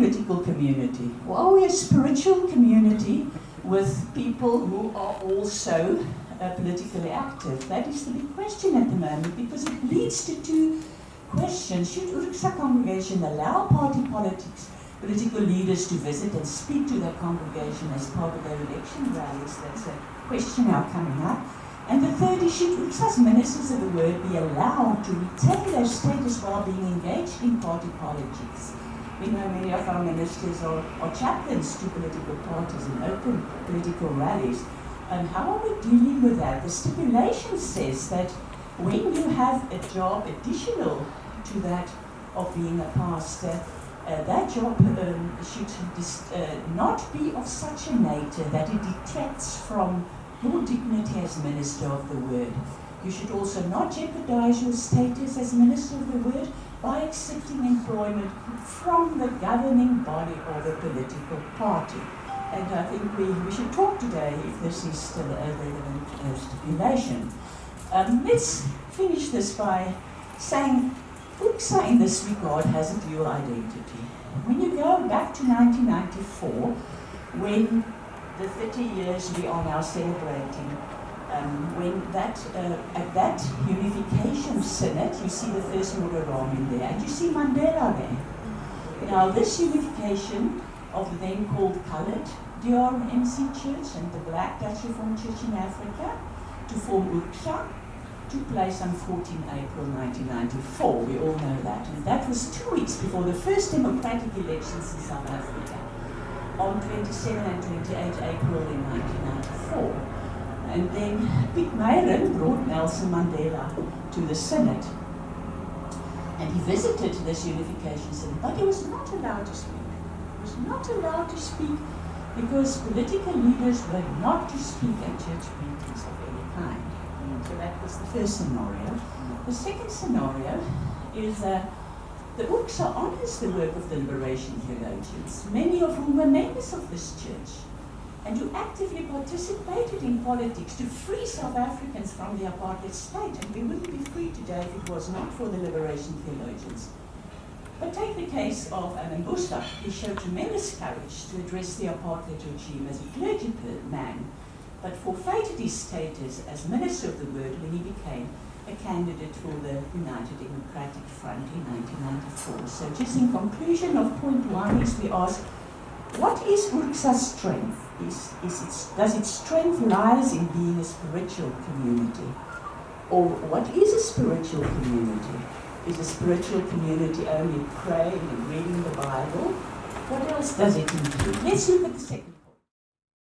political community? Well, we're a spiritual community with people who are also politically active. That is the big question at the moment, because it leads to two questions. Should URCSA congregation allow party politics, political leaders to visit and speak to their congregation as part of their election rallies? That's a question now coming up. And the third is, should URCSA's ministers of the word be allowed to retain their status while being engaged in party politics? We know many of our ministers are chaplains to political parties and open political rallies. And how are we dealing with that? The stipulation says that when you have a job additional to that of being a pastor, that job should not be of such a nature that it detracts from your dignity as minister of the word. You should also not jeopardize your status as minister of the word by accepting employment from the governing body of a political party. And I think we should talk today if this is still a relevant stipulation. Let's finish this by saying URCSA in this regard has a dual identity. When you go back to 1994, when the 30 years we are now celebrating, when at that unification synod, you see the first Moderam in there, and you see Mandela there. Now this unification of the then called coloured DRMC Church and the Black Dutch Reformed Church in Africa to form URCSA took place on 14 April 1994. We all know that. And that was 2 weeks before the first democratic elections in South Africa, on 27 and 28 April in 1994. And then Piet Meyeren brought Nelson Mandela to the Synod. And he visited this unification Synod, but he was not allowed to speak. He was not allowed to speak because political leaders were not to speak at church meetings of any kind. So that was the first scenario. The second scenario is the URCSA honors the work of the liberation theologians, many of whom were members of this church, and who actively participated in politics to free South Africans from the apartheid state. And we wouldn't be free today if it was not for the liberation theologians. But take the case of Mbusa. He showed tremendous courage to address the apartheid regime as a clergyman, but forfeited his status as Minister of the Word when he became a candidate for the United Democratic Front in 1994. So just in conclusion of point one is we ask, what is URCSA's strength? Does its strength lies in being a spiritual community? Or what is a spiritual community? Is a spiritual community only praying and reading the Bible? What else does it include? Let's look at the second.